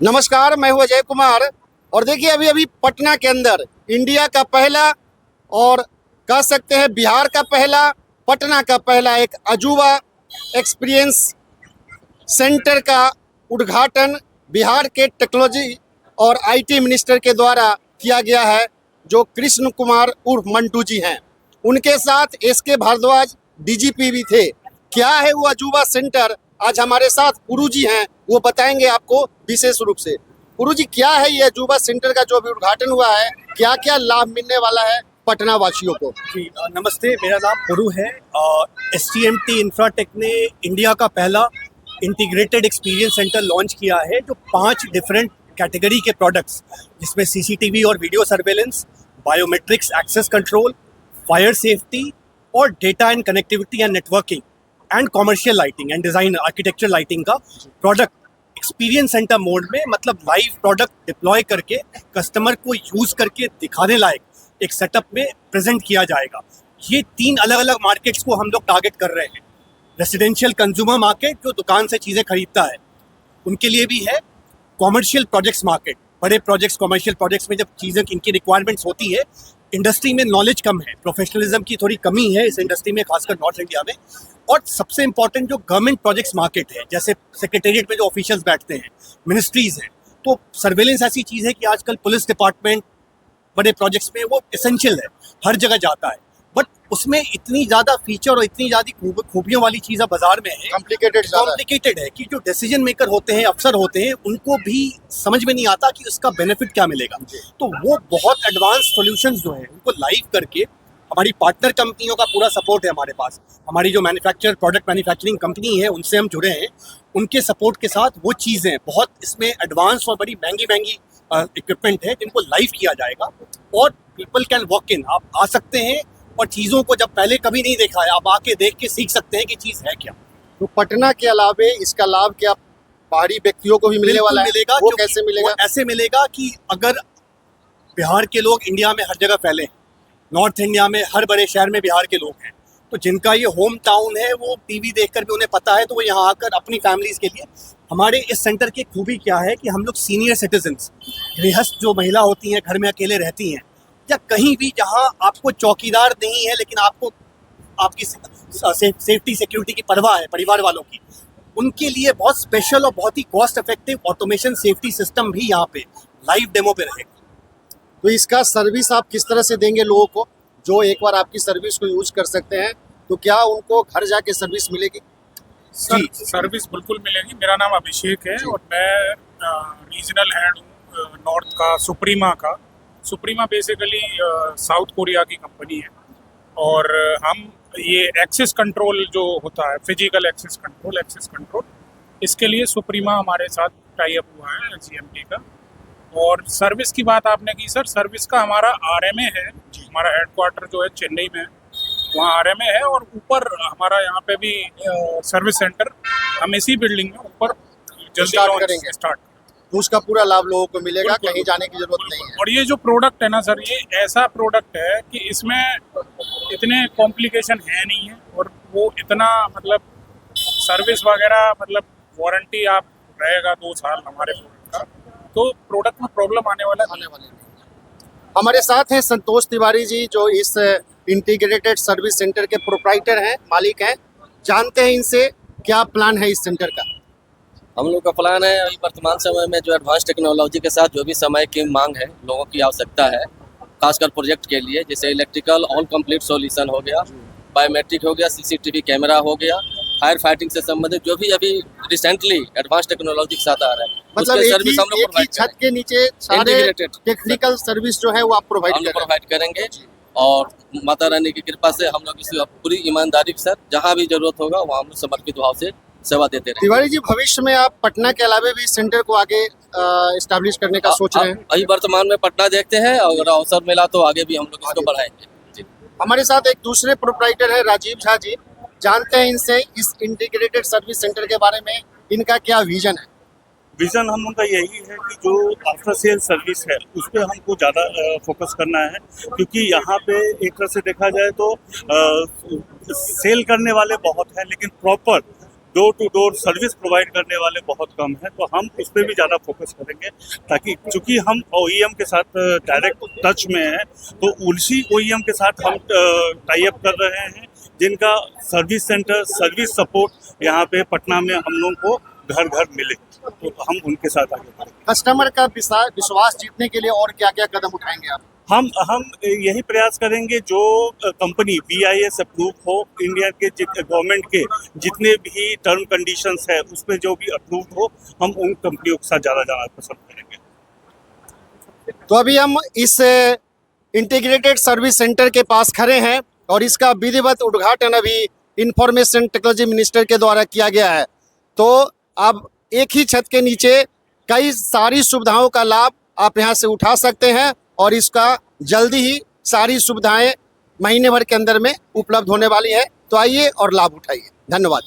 नमस्कार, मैं हूं अजय कुमार और देखिए अभी पटना के अंदर इंडिया का पहला और कह सकते हैं बिहार का पहला, पटना का पहला एक अजूबा एक्सपीरियंस सेंटर का उद्घाटन बिहार के टेक्नोलॉजी और आईटी मिनिस्टर के द्वारा किया गया है, जो कृष्ण कुमार उर्फ मंटू जी हैं। उनके साथ एसके भारद्वाज डीजीपी भी थे। क्या है वो अजूबा सेंटर, आज हमारे साथ पुरू जी हैं, वो बताएंगे आपको विशेष रूप से। पुरू जी, क्या है ये अजूबा सेंटर का जो अभी उद्घाटन हुआ है, क्या क्या लाभ मिलने वाला है पटना वासियों को? जी नमस्ते, मेरा नाम पुरू है। STMT इंफ्राटेक ने इंडिया का पहला इंटीग्रेटेड एक्सपीरियंस सेंटर लॉन्च किया है, जो 5 डिफरेंट कैटेगरी के प्रोडक्ट्स, जिसमें CCTV और video surveillance, biometrics access control, fire safety और data and connectivity and networking and commercial lighting and design architecture lighting का प्रोडक्ट एक्सपीरियंस सेंटर मोड में, मतलब लाइव प्रोडक्ट डिप्लॉय करके कस्टमर को use करके दिखाने लायक एक सेटअप में प्रेजेंट किया जाएगा। ये 3 अलग अलग मार्केट्स को हम लोग टारगेट कर रहे हैं। रेसिडेंशियल कंज्यूमर मार्केट, जो दुकान से चीज़ें खरीदता है, उनके लिए भी है। कॉमर्शियल प्रोजेक्ट्स मार्केट, बड़े प्रोजेक्ट्स, कॉमर्शियल प्रोजेक्ट्स में जब चीज़ें इनकी रिक्वायरमेंट्स होती है, इंडस्ट्री में नॉलेज कम है, प्रोफेशनलिज्म की थोड़ी कमी है इस इंडस्ट्री में, खासकर नॉर्थ इंडिया में। और सबसे इम्पॉर्टेंट जो गवर्नमेंट प्रोजेक्ट्स मार्केट है, जैसे सेक्रेटेरिएट में जो ऑफिशियल्स बैठते हैं, मिनिस्ट्रीज़ हैं, तो सर्वेलेंस ऐसी चीज़ है कि आजकल पुलिस डिपार्टमेंट बड़े प्रोजेक्ट्स में वो एसेंशियल है, हर जगह जाता है। बट उसमें इतनी ज़्यादा फीचर और इतनी ज़्यादा खूबियों वाली चीज़ें बाजार में है, कॉम्प्लिकेटेड है कि जो डिसीजन मेकर होते हैं, अफसर होते हैं, उनको भी समझ में नहीं आता कि उसका बेनिफिट क्या मिलेगा। तो वो बहुत एडवांस सॉल्यूशंस जो है उनको लाइव करके, हमारी पार्टनर कंपनियों का पूरा सपोर्ट है हमारे पास। हमारी जो प्रोडक्ट मैन्युफैक्चरिंग कंपनी है, उनसे हम जुड़े हैं। उनके सपोर्ट के साथ वो चीज़ें बहुत इसमें एडवांस और बड़ी महंगी इक्विपमेंट है, जिनको लाइव किया जाएगा और पीपल कैन वॉक इन। आप आ सकते हैं और चीज़ों को जब पहले कभी नहीं देखा है, आप आके देख के सीख सकते हैं कि चीज़ है क्या। तो पटना के अलावे इसका लाभ क्या बाहरी व्यक्तियों को भी मिलने वाला है? वो कैसे मिलेगा? वो ऐसे मिलेगा कि अगर बिहार के लोग इंडिया में हर जगह फैले, नॉर्थ इंडिया में हर बड़े शहर में बिहार के लोग हैं, तो जिनका ये होम टाउन है, वो टीवी देखकर भी उन्हें पता है, तो वो यहाँ आकर अपनी फैमिलीज़ के लिए। हमारे इस सेंटर की खूबी क्या है कि हम लोग सीनियर सिटीजन्स, गृहस्थ जो महिला होती हैं, घर में अकेले रहती हैं, या कहीं भी जहाँ आपको चौकीदार नहीं है लेकिन आपको आपकी सेफ्टी सिक्योरिटी की परवाह है परिवार वालों की, उनके लिए बहुत स्पेशल और बहुत ही cost effective automation safety system भी यहाँ पे लाइव डेमो पे रहेगा। तो इसका सर्विस आप किस तरह से देंगे लोगों को जो एक बार आपकी सर्विस को यूज कर सकते हैं? तो क्या उनको घर जाके सर्विस मिलेगी? सर, सर्विस बिल्कुल मिलेगी। मेरा नाम अभिषेक है और मैं रीजनल हेड हूँ नॉर्थ का, सुप्रीमा का। सुप्रीमा बेसिकली साउथ कोरिया की कंपनी है और हम ये एक्सेस कंट्रोल जो होता है, फिजिकल एक्सेस कंट्रोल, इसके लिए सुप्रीमा हमारे साथ टाई अप हुआ है STMT का। और सर्विस की बात आपने की सर, सर्विस का हमारा RMA है, हमारा हेडक्वार्टर जो है चेन्नई में, वहाँ RMA है। और ऊपर हमारा यहाँ पे भी सर्विस सेंटर हम इसी बिल्डिंग में ऊपर जल्दी स्टार्ट। तो उसका पूरा लाभ लोगों को मिलेगा, कहीं जाने की जरूरत नहीं है। और ये जो प्रोडक्ट है ना सर, ये ऐसा प्रोडक्ट है कि इसमें इतने कॉम्प्लिकेशन है नहीं है, और वो इतना मतलब सर्विस वगैरह, मतलब वारंटी आप रहेगा 2 साल हमारे प्रोडक्ट का, तो प्रोडक्ट में प्रॉब्लम आने वाले नहीं। हमारे साथ हैं संतोष तिवारी जी, जो इस इंटीग्रेटेड सर्विस सेंटर के प्रोप्राइटर हैं, मालिक हैं। जानते हैं इनसे क्या प्लान है इस सेंटर का। हम लोग का प्लान है अभी वर्तमान समय में जो एडवांस टेक्नोलॉजी के साथ जो भी समय की मांग है, लोगों की आवश्यकता है, खासकर प्रोजेक्ट के लिए, जैसे इलेक्ट्रिकल ऑल कंप्लीट सॉल्यूशन हो गया, बायोमेट्रिक हो गया, सीसीटीवी कैमरा हो गया, फायर फाइटिंग से संबंधित जो भी अभी रिसेंटली एडवांस टेक्नोलॉजी के साथ आ रहा है, मतलब उसके एक सर्विस हम लोग ही प्रोवाइड छत के नीचे सारे इंटीग्रेटेड टेक्निकल सर्विस जो है वो आप प्रोवाइड हम कर लोग रहे हैं। प्रोवाइड करेंगे। और माता रानी की कृपा से हम लोग इसी पूरी ईमानदारी के साथ जहाँ भी जरूरत होगा वहाँ हम लोग समर्पित भाव से सेवा देते रहेंगे। तिवारी जी, भविष्य में आप पटना के अलावा भी इस सेंटर को आगे इस्टेब्लिश करने का सोच रहे हैं? अभी वर्तमान में पटना देखते हैं, अगर अवसर मिला तो आगे भी हम लोग इसको बढ़ाएंगे जी। हमारे साथ एक दूसरे प्रोप्राइटर है राजीव झा जी, जानते हैं इनसे इस इंटीग्रेटेड सर्विस सेंटर के बारे में, इनका क्या विजन है? विज़न हम उनका यही है कि जो आफ्टर सेल सर्विस है उस पर हमको ज़्यादा फोकस करना है, क्योंकि यहाँ पे एक तरह से देखा जाए तो सेल करने वाले बहुत हैं लेकिन proper door to door service provide करने वाले बहुत कम हैं। तो हम उस पर भी ज़्यादा फोकस करेंगे, ताकि चूँकि हम OEM के साथ डायरेक्ट टच में हैं तो उसी OEM के साथ हम टाई अप कर रहे हैं, जिनका सर्विस सेंटर, सर्विस सपोर्ट यहाँ पे पटना में हम लोगों को घर घर मिले, तो हम उनके साथ आगे बढ़ेंगे। कस्टमर का विश्वास जीतने के लिए और क्या क्या कदम उठाएंगे आप? हम यही प्रयास करेंगे जो कंपनी BIS अप्रूव हो, इंडिया के गवर्नमेंट के जितने भी टर्म कंडीशंस है उस पर जो भी अप्रूव हो, हम उन कंपनियों के साथ ज़्यादा जाना पसंद करेंगे। तो अभी हम इस इंटीग्रेटेड सर्विस सेंटर के पास खड़े हैं और इसका विधिवत उद्घाटन अभी इंफॉर्मेशन टेक्नोलॉजी मिनिस्टर के द्वारा किया गया है। तो अब एक ही छत के नीचे कई सारी सुविधाओं का लाभ आप यहाँ से उठा सकते हैं और इसका जल्दी ही सारी सुविधाएं महीने भर के अंदर में उपलब्ध होने वाली है। तो आइए और लाभ उठाइए। धन्यवाद।